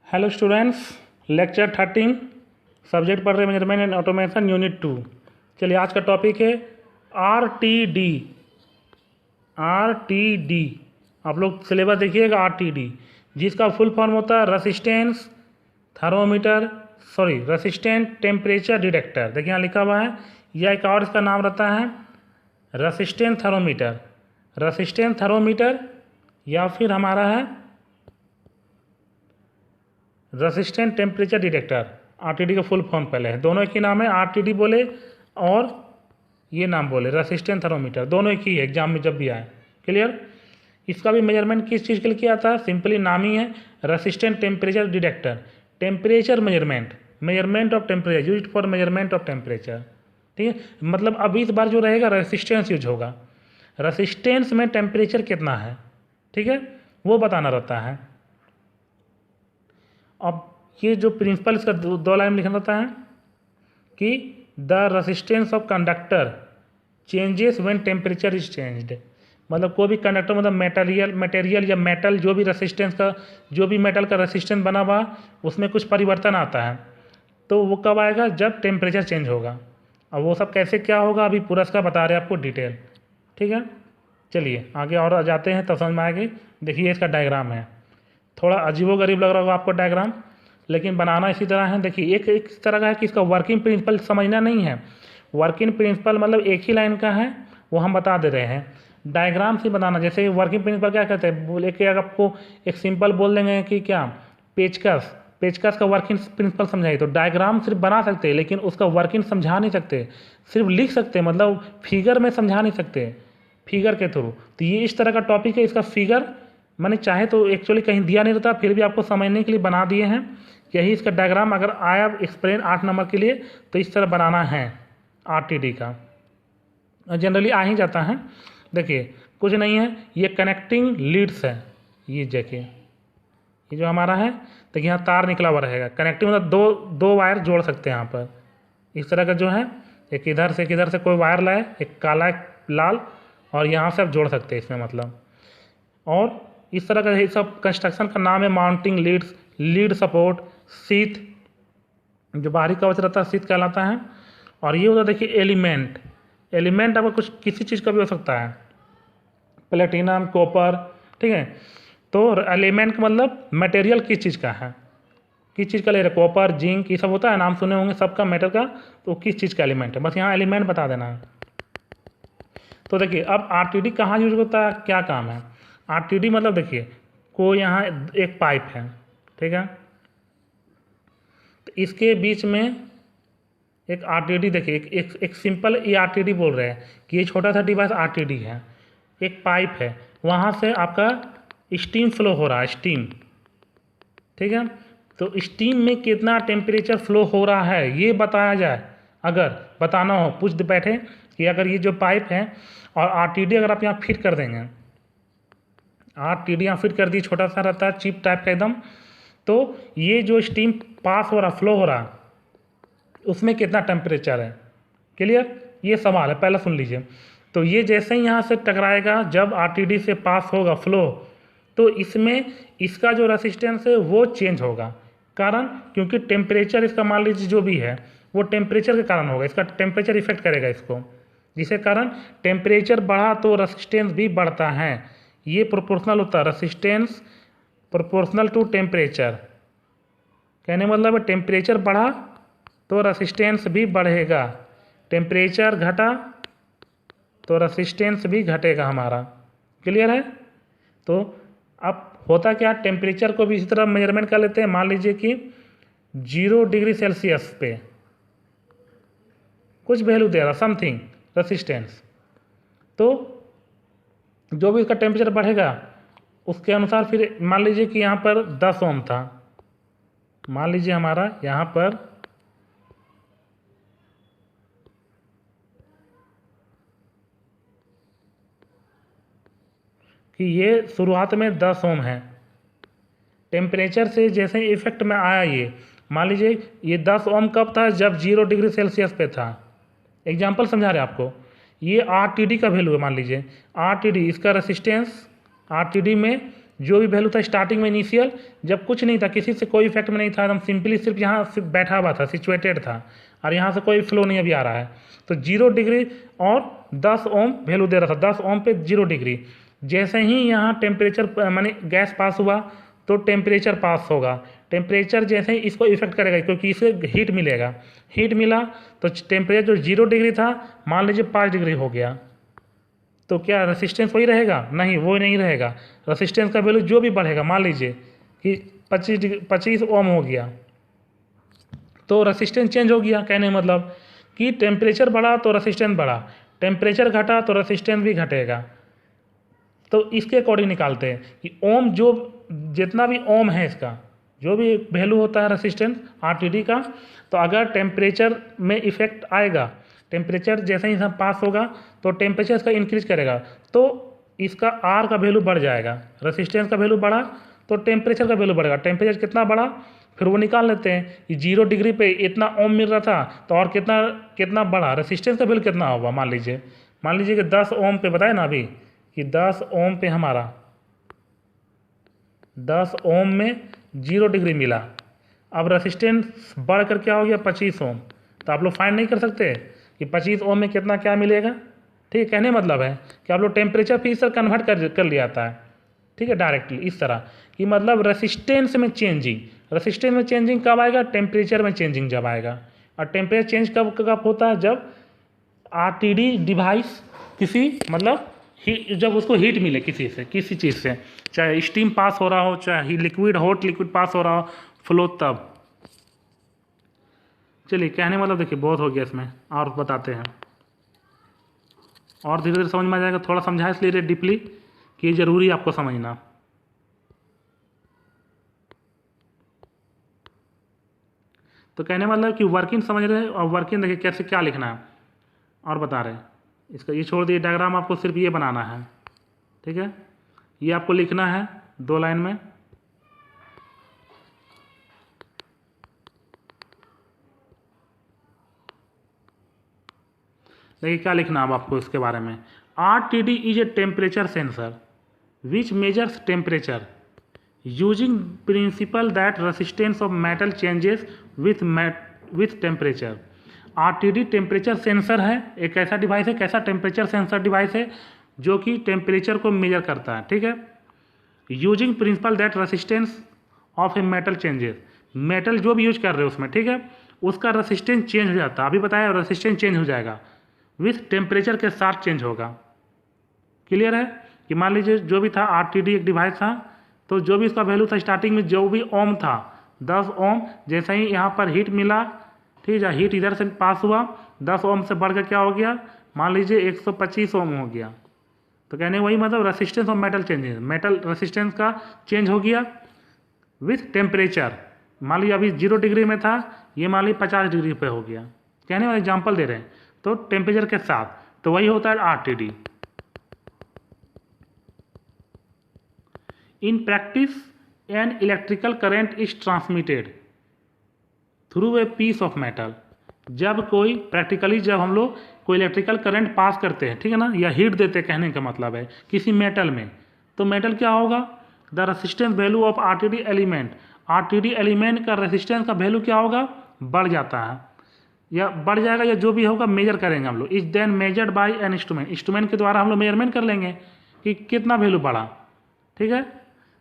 Hello students, lecture 13 subject पढ़ रहे measurement and automation unit 2। चलिए आज का टॉपिक है आरटीडी। आरटीडी आप लोग सिलेबस देखिएगा। आरटीडी जिसका फुल फॉर्म होता है resistance thermometer resistant temperature detector. देखिए यहाँ लिखा हुआ है, यह एक और इसका नाम रहता है रेसिस्टेंट थर्मोमीटर। रेसिस्टेंट थर्मोमीटर या फिर हमारा है रेसिस्टेंट टेम्परेचर डिटेक्टर। आरटीडी का फुल फॉर्म पहले है, दोनों एक ही नाम है। आरटीडी बोले और ये नाम बोले रेसिस्टेंट थर्मोमीटर, दोनों एक ही है एग्जाम में जब भी आए। क्लियर? इसका भी मेजरमेंट किस चीज़ के लिए किया था? सिंपली नाम ही है resistant temperature detector. Temperature measurement, measurement of temperature, used for measurement of temperature. ठीक है, मतलब अब इस बार जो रहेगा रेसिस्टेंस यूज होगा। रेसिस्टेंस में टेम्परेचर कितना है, ठीक है, वो बताना रहता है। अब ये जो प्रिंसिपल इसका दो लाइन में लिखना रहता है कि the resistance of conductor changes when temperature is changed. मतलब कोई भी कंडक्टर, मतलब मटेरियल या मेटल, जो भी रेसिस्टेंस का, जो भी मेटल का रेसिस्टेंस बना हुआ उसमें कुछ परिवर्तन आता है, तो वो कब आएगा? जब टेम्परेचर चेंज होगा। अब वो सब कैसे क्या होगा अभी पूरा इसका बता रहे हैं आपको डिटेल। ठीक है, चलिए आगे और जाते हैं तब समझ में आएगी। देखिए इसका डायग्राम है, थोड़ा अजीबोगरीब लग रहा होगा आपको डायग्राम, लेकिन बनाना इसी तरह है। देखिए एक इस तरह का है कि इसका वर्किंग प्रिंसिपल समझना नहीं है। वर्किंग प्रिंसिपल मतलब एक ही लाइन का है, वो हम बता दे रहे हैं। डायग्राम से बनाना, जैसे वर्किंग प्रिंसिपल क्या कहते हैं, बोले कि अगर आपको एक सिंपल बोल देंगे कि क्या पेचकस, पेचकस का वर्किंग प्रिंसिपल समझाइए, तो डायग्राम सिर्फ बना सकते हैं लेकिन उसका वर्किंग समझा नहीं सकते, सिर्फ लिख सकते हैं, मतलब फिगर में समझा नहीं सकते, फिगर के थ्रू। तो ये इस तरह का टॉपिक है। इसका फिगर मैंने चाहे तो एक्चुअली कहीं दिया नहीं रहता, फिर भी आपको समझने के लिए बना दिए हैं। यही इसका डायग्राम अगर आया एक्सप्लेन 8 नंबर के लिए तो इस तरह बनाना है आरटीडी का। जनरली आ ही जाता है। देखिए कुछ नहीं है, ये कनेक्टिंग लीड्स है। ये देखिए ये जो हमारा है, देखिए यहाँ तार निकला हुआ रहेगा। कनेक्टिंग मतलब दो वायर जोड़ सकते हैं यहाँ पर इस तरह का जो है, एक इधर से कोई वायर लाए, एक काला एक लाल, और यहाँ से आप जोड़ सकते हैं इसमें मतलब। और इस तरह का ये सब कंस्ट्रक्शन का नाम है mounting leads, lead support, sheath, जो बाहरी कवच रहता है शीथ कहलाता है। और ये होता है देखिए एलिमेंट। एलिमेंट आपका कुछ किसी चीज़ का भी हो सकता है, प्लेटिनम, कॉपर, ठीक है। तो एलिमेंट का मतलब मटेरियल किस चीज़ का है, किस चीज़ का ले रहे, कॉपर, जिंक, ये सब होता है, नाम सुने होंगे सबका मेटल का, तो किस चीज़ का एलिमेंट है, बस यहाँ एलिमेंट बता देना है। तो देखिए अब आरटीडी कहाँ यूज होता है, क्या काम है। आरटीडी मतलब देखिए कोई यहाँ एक पाइप है, ठीक है, तो इसके बीच में एक आरटीडी, देखिए एक सिंपल ये आरटीडी बोल रहे हैं कि ये छोटा सा डिवाइस आरटीडी है। एक पाइप है, वहाँ से आपका स्टीम फ्लो हो रहा है, स्टीम, ठीक है। तो स्टीम में कितना टेम्परेचर फ्लो हो रहा है ये बताया जाए, अगर बताना हो, पूछ बैठे कि अगर ये जो पाइप है और आरटीडी अगर आप यहाँ फिट कर देंगे, आरटीडी यहाँ फिट कर दी, छोटा सा रहता है चिप टाइप का एकदम, तो ये जो स्टीम पास हो रहा, फ्लो हो रहा, उसमें कितना टेम्परेचर है। क्लियर? ये सवाल है, पहले सुन लीजिए। तो ये जैसे ही यहाँ से टकराएगा, जब आरटीडी से पास होगा फ्लो, तो इसमें इसका जो रेसिस्टेंस है वो चेंज होगा। कारण क्योंकि टेम्परेचर इसका मान लीजिए जो भी है वो टेम्परेचर के कारण होगा, इसका टेम्परेचर इफेक्ट करेगा इसको, जिसके कारण टेम्परेचर बढ़ा तो रेसिस्टेंस भी बढ़ता है। ये प्रोपोर्शनल होता है, रेसिस्टेंस प्रोपोर्शनल टू टेम्परेचर। कहने मतलब है टेम्परेचर बढ़ा तो रेसिस्टेंस भी बढ़ेगा, टेम्परेचर घटा तो रेसिस्टेंस भी घटेगा हमारा। क्लियर है? तो अब होता क्या, टेम्परेचर को भी इसी तरह मेजरमेंट कर लेते हैं। मान लीजिए कि 0 डिग्री सेल्सियस पे कुछ वैल्यू दे रहा, समथिंग रेसिस्टेंस, तो जो भी इसका टेम्परेचर बढ़ेगा उसके अनुसार फिर मान लीजिए कि यहाँ पर 10 ओम था, मान लीजिए हमारा यहाँ पर कि ये शुरुआत में 10 ओम है, टेम्परेचर से जैसे इफेक्ट में आया ये, मान लीजिए ये 10 ओम कब था, जब 0 डिग्री सेल्सियस पे था। एग्जांपल समझा रहे आपको, ये आरटीडी का वैल्यू है, मान लीजिए आरटीडी, इसका रेसिस्टेंस आरटीडी में जो भी वैल्यू था स्टार्टिंग में इनिशियल, जब कुछ नहीं था, किसी से कोई इफेक्ट में नहीं था, एकदम सिंपली सिर्फ यहाँ सिर्फ बैठा हुआ था, सिचुएटेड था, और यहाँ से कोई फ्लो नहीं अभी आ रहा है, तो 0 डिग्री और 10 ओम वैल्यू दे रहा था, 10 ओम पे 0 डिग्री। जैसे ही यहाँ टेम्परेचर माने गैस पास हुआ तो टेम्परेचर पास होगा, टेम्परेचर जैसे ही इसको इफेक्ट करेगा क्योंकि इसे हीट मिलेगा, हीट मिला तो टेम्परेचर जो 0 डिग्री था मान लीजिए 5 डिग्री हो गया, तो क्या रेसिस्टेंस वही रहेगा? नहीं, वो नहीं रहेगा। रेसिस्टेंस का वैल्यू जो भी बढ़ेगा, मान लीजिए कि 25 ओम हो गया तो रेसिस्टेंस चेंज हो गया। कहने का मतलब कि टेम्परेचर बढ़ा तो रेसिस्टेंस बढ़ा, टेम्परेचर घटा तो रेसिस्टेंस भी घटेगा। तो इसके अकॉर्डिंग निकालते हैं कि ओम जो जितना भी ओम है इसका जो भी वैल्यू होता है रेसिस्टेंस RTD का, तो अगर टेम्परेचर में इफेक्ट आएगा, टेम्परेचर जैसे ही पास होगा तो टेम्परेचर इसका इंक्रीज करेगा, तो इसका R का वैल्यू बढ़ जाएगा, रेसिस्टेंस का वैल्यू बढ़ा तो टेम्परेचर का वैल्यू बढ़ेगा। टेम्परेचर कितना बढ़ा फिर वो निकाल लेते हैं कि 0 डिग्री पे इतना ओम मिल रहा था तो और कितना कितना बढ़ा, रेसिस्टेंस का वैल्यू कितना होगा। मान लीजिए कि 10 ओम पे बताए ना अभी कि 10 ओम पे हमारा 10 ओम में 0 डिग्री मिला, अब रेसिस्टेंस बढ़कर क्या हो गया 25 ओम, तो आप लोग फाइंड नहीं कर सकते कि 25 ओम में कितना क्या मिलेगा। ठीक है, कहने मतलब है कि आप लोग टेम्परेचर फिर इस कन्वर्ट कर लिया जाता है। ठीक है, डायरेक्टली इस तरह कि मतलब रेसिस्टेंस में चेंजिंग कब आएगा? टेम्परेचर में चेंजिंग जब आएगा। और टेम्परेचर चेंज कब होता है? जब RTD डिवाइस किसी मतलब जब उसको हीट मिले किसी चीज़ से, चाहे स्टीम पास हो रहा हो, चाहे हॉट लिक्विड पास हो रहा हो फ्लो, तब। चलिए, कहने मतलब देखिए बहुत हो गया इसमें, और बताते हैं और धीरे धीरे समझ में आ जाएगा। थोड़ा समझा इसलिए डीपली कि ज़रूरी आपको समझना। तो कहने मतलब कि वर्किंग समझ रहे हैं, और वर्किंग देखिए कैसे क्या लिखना है और बता रहे हैं। इसका ये छोड़ दिए, डायग्राम आपको सिर्फ ये बनाना है। ठीक है, ये आपको लिखना है 2 लाइन में। देखिए क्या लिखना है अब आपको इसके बारे में। RTD is a temperature sensor which measures temperature using principal that resistance of metal changes with temperature. RTD temperature sensor है, एक ऐसा डिवाइस है, कैसा टेम्परेचर सेंसर डिवाइस है जो कि टेम्परेचर को मेजर करता है। ठीक है, using principal that resistance of a metal changes, metal जो भी यूज कर रहे हो उसमें, ठीक है, उसका रेसिस्टेंस चेंज हो जाता है। अभी बताया रेसिस्टेंस चेंज हो जाएगा, विथ टेम्परेचर के साथ चेंज होगा। क्लियर है कि मान लीजिए जो भी था RTD एक डिवाइस था, तो जो भी इसका वैल्यू था स्टार्टिंग में जो भी ओम था 10 ओम, जैसे ही यहाँ पर हीट मिला, ठीक है, हीट इधर से पास हुआ, 10 ओम से बढ़कर क्या हो गया, मान लीजिए 125 ओम हो गया। तो कहने वही मतलब resistance of metal changes, metal resistance का चेंज हो गया विथ टेम्परेचर। मान लीजिए अभी 0 डिग्री में था, ये मान लीजिए 50 डिग्री पे हो गया। कहने वाला एग्जाम्पल दे रहे हैं, तो टेम्परेचर के साथ, तो वही होता है RTD। In practice an electrical current is transmitted through a piece of metal. जब कोई प्रैक्टिकली जब हम लोग कोई इलेक्ट्रिकल करंट पास करते हैं, ठीक है ना, या हीट देते हैं, कहने का मतलब है किसी मेटल में, तो मेटल क्या होगा, the resistance value of RTD element, RTD element का रेसिस्टेंस का वैल्यू क्या होगा, बढ़ जाता है या बढ़ जाएगा, या जो भी होगा मेजर करेंगे हम लोग। Is then measured by an instrument के द्वारा हम लोग मेजरमेंट कर लेंगे कि कितना वैल्यू बढ़ा। ठीक है,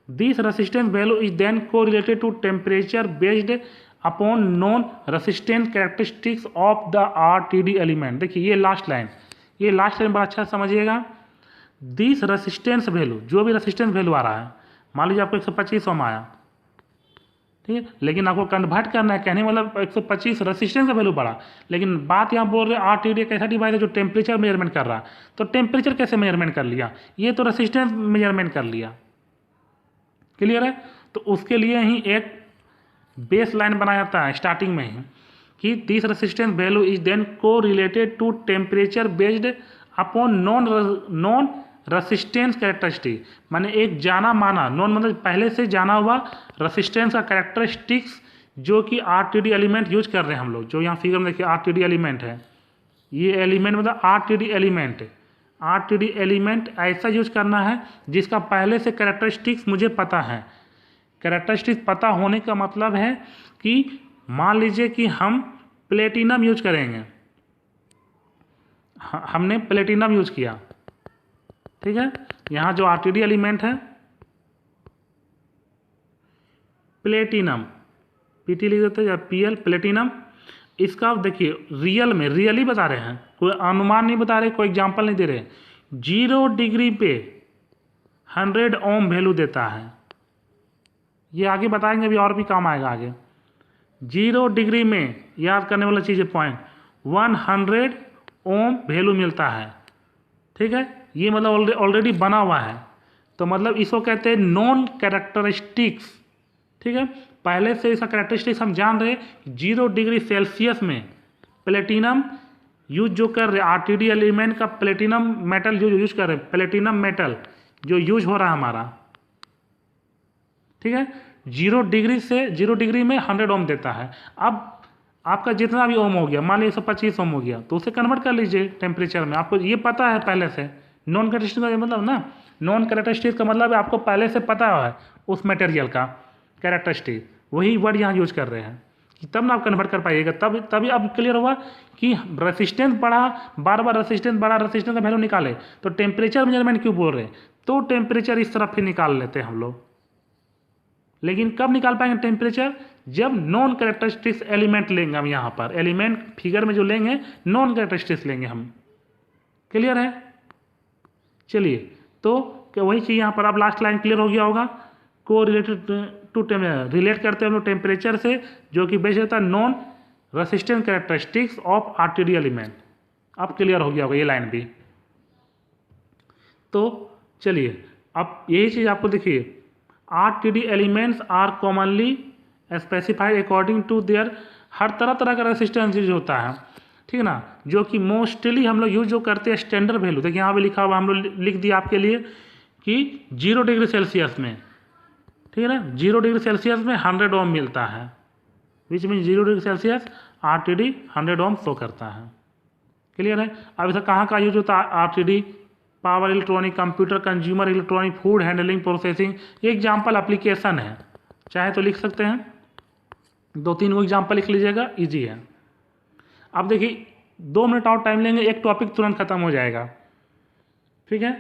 this resistance value is then correlated to temperature based upon non resistance characteristics of the RTD element. देखिए ये लास्ट लाइन बड़ा अच्छा समझिएगा। दिस रेसिस्टेंस वैल्यू, जो भी रेसिस्टेंस वैल्यू आ रहा है, मान लीजिए आपको 125 ओम आया, ठीक है, लेकिन आपको कन्वर्ट करना है, कहने मतलब 125 रेसिस्टेंस का वैल्यू बढ़ा, लेकिन बात यहाँ बोल रहे हैं RTD एक ऐसा डिवाइस है जो टेम्परेचर मेजरमेंट कर रहा है। तो टेम्परेचर कैसे मेजरमेंट कर लिया, ये तो रेसिस्टेंस मेजरमेंट कर लिया। क्लियर है, तो उसके लिए ही एक बेस लाइन बनाया जाता है स्टार्टिंग में ही कि this resistance value is then correlated to temperature based upon non resistance characteristic, माने एक जाना माना, नॉन मतलब पहले से जाना हुआ रेसिस्टेंस का कैरेक्टरिस्टिक्स जो कि RTD एलिमेंट यूज कर रहे हैं हम लोग। जो यहाँ फिगर में देखिए RTD एलिमेंट है, ये एलिमेंट मतलब RTD एलिमेंट RTD एलिमेंट ऐसा यूज करना है जिसका पहले से कैरेक्टरिस्टिक्स मुझे पता है। कैरेक्टरिस्टिक्स पता होने का मतलब है कि मान लीजिए कि हम प्लेटिनम यूज करेंगे, हमने प्लेटिनम यूज किया, ठीक है। यहाँ जो RTD एलिमेंट है प्लेटिनम, PT लिख देते हैं या PL प्लेटिनम, इसका आप देखिए रियल में रियली बता रहे हैं, कोई अनुमान नहीं बता रहे, कोई एग्जांपल नहीं दे रहे। 0 डिग्री पे 100 ओम वैल्यू देता है, ये आगे बताएंगे, अभी और भी काम आएगा आगे। 0 डिग्री में याद करने वाला चीज़ है पॉइंट, 100 ओम वैल्यू मिलता है, ठीक है। ये मतलब ऑलरेडी बना हुआ है, तो मतलब इसको कहते हैं नॉन कैरेक्टरिस्टिक्स, ठीक है। पहले से इसका कैरेक्टरिस्टिक्स हम जान रहे, 0 डिग्री सेल्सियस में प्लेटिनम यूज जो कर रहे, RTD एलिमेंट का प्लेटिनम मेटल जो यूज कर रहे, प्लेटिनम मेटल जो यूज हो रहा है हमारा, ठीक है। 0 डिग्री में 100 ओम देता है। अब आपका जितना भी ओम हो गया, मान लीजिए 125 ओम हो गया, तो उसे कन्वर्ट कर लीजिए टेम्परेचर में, आपको ये पता है पहले से। नॉन कैरेक्टरिस्टिक का मतलब ना, नॉन कैरेक्टरिस्टिक का मतलब है आपको पहले से पता है उस मटेरियल का कैरेक्टरिस्टिक, वही वर्ड यहाँ यूज कर रहे हैं कि तब ना आप कन्वर्ट कर पाइएगा, तभी अब क्लियर हुआ कि रेसिस्टेंस बढ़ा, बार बार रेसिस्टेंस बढ़ा, रेसिस्टेंस का वैल्यू निकाले, तो टेम्परेचर मेजरमेंट क्यों बोल रहे हैं, तो टेम्परेचर इस तरफ ही निकाल लेते हैं हम लोग। लेकिन कब निकाल पाएंगे टेम्परेचर, जब नॉन कैरेक्टरिस्टिक्स एलिमेंट लेंगे हम, यहाँ पर एलिमेंट फिगर में जो लेंगे नॉन कैरेक्टरिस्टिक्स लेंगे हम। क्लियर है? चलिए, तो क्या वही चीज़ यहाँ पर अब लास्ट लाइन क्लियर हो गया होगा। को रिलेटेड टू रिलेट करते हैं हम लोग टेम्परेचर से, जो कि बेस रहता है non resistance characteristics of RTD element. अब क्लियर हो गया होगा ये लाइन भी। तो चलिए, अब यही चीज़ आपको देखिए, RTD elements are commonly specified according to their, हर तरह तरह का रेसिस्टेंस यूज होता है, ठीक है ना, जो कि मोस्टली हम लोग यूज जो करते हैं स्टैंडर्ड वैल्यू। देखिए यहाँ पे लिखा हुआ, हम लोग लिख दिया आपके लिए कि 0 डिग्री सेल्सियस में, ठीक है ना, 0 डिग्री सेल्सियस में 100 ओम मिलता है, which mean 0 degree Celsius RTD 100 ohm show करता है। क्लियर है? अब इधर कहाँ का यूज होता है RTD, power electronic, computer, consumer electronic, food handling, processing, ये एग्जाम्पल एप्लीकेशन है, चाहे तो लिख सकते हैं, 2-3 वो एग्जाम्पल लिख लीजिएगा, ईजी है। अब देखिए 2 मिनट और टाइम लेंगे, एक टॉपिक तुरंत खत्म हो जाएगा, ठीक है।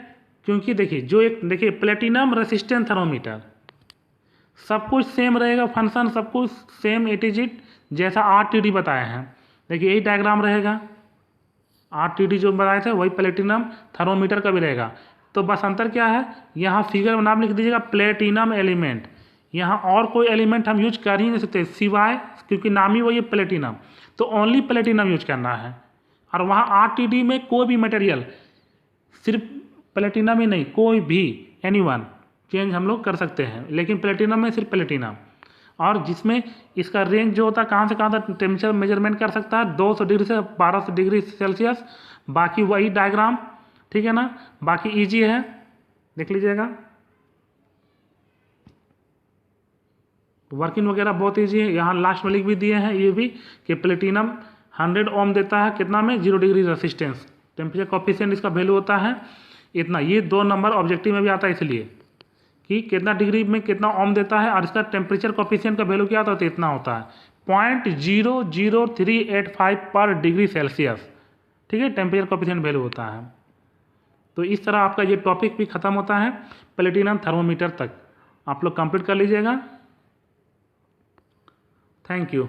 क्योंकि देखिए जो एक देखिए प्लेटिनम रेसिस्टेंट थर्मोमीटर, सब कुछ सेम रहेगा, फंक्शन सब कुछ सेम एटीजिट जैसा RTD बताए हैं। देखिए यही डायग्राम रहेगा, RTD जो बताए थे वही प्लेटिनम थर्मोमीटर का भी रहेगा। तो बस अंतर क्या है, यहाँ फिगर में नाम लिख दीजिएगा प्लेटिनम एलिमेंट, यहाँ और कोई एलिमेंट हम यूज कर ही नहीं सकते सिवाय, क्योंकि नाम ही वही प्लेटिनम, तो ओनली प्लेटिनम यूज करना है। और वहाँ RTD में कोई भी मटेरियल, सिर्फ प्लेटिनम ही नहीं, कोई भी एनीवन चेंज हम लोग कर सकते हैं, लेकिन प्लेटिनम में सिर्फ प्लेटिनम। और जिसमें इसका रेंज जो होता है कहाँ से कहाँ तक टेम्परेचर मेजरमेंट कर सकता है, 200 डिग्री से 1200 डिग्री सेल्सियस। बाकी वही डायग्राम, ठीक है ना, बाकी इजी है, देख लीजिएगा, वर्किंग वगैरह बहुत इजी है। यहाँ लास्ट में लिख भी दिए हैं ये भी कि प्लेटिनम 100 ओम देता है कितना में, 0 डिग्री रेसिस्टेंस, टेम्परेचर कोफिशिएंट इसका वैल्यू होता है इतना। ये 2 नंबर ऑब्जेक्टिव में भी आता है, इसलिए कि कितना डिग्री में कितना ओम देता है, और इसका टेम्परेचर कोफिशिएंट का वैल्यू क्या होता है, इतना होता है 0.00385 पर डिग्री सेल्सियस, ठीक है, टेम्परेचर कोफिशिएंट वैल्यू होता है। तो इस तरह आपका ये टॉपिक भी खत्म होता है प्लेटिनम थर्मोमीटर तक, आप लोग कंप्लीट कर लीजिएगा। Thank you.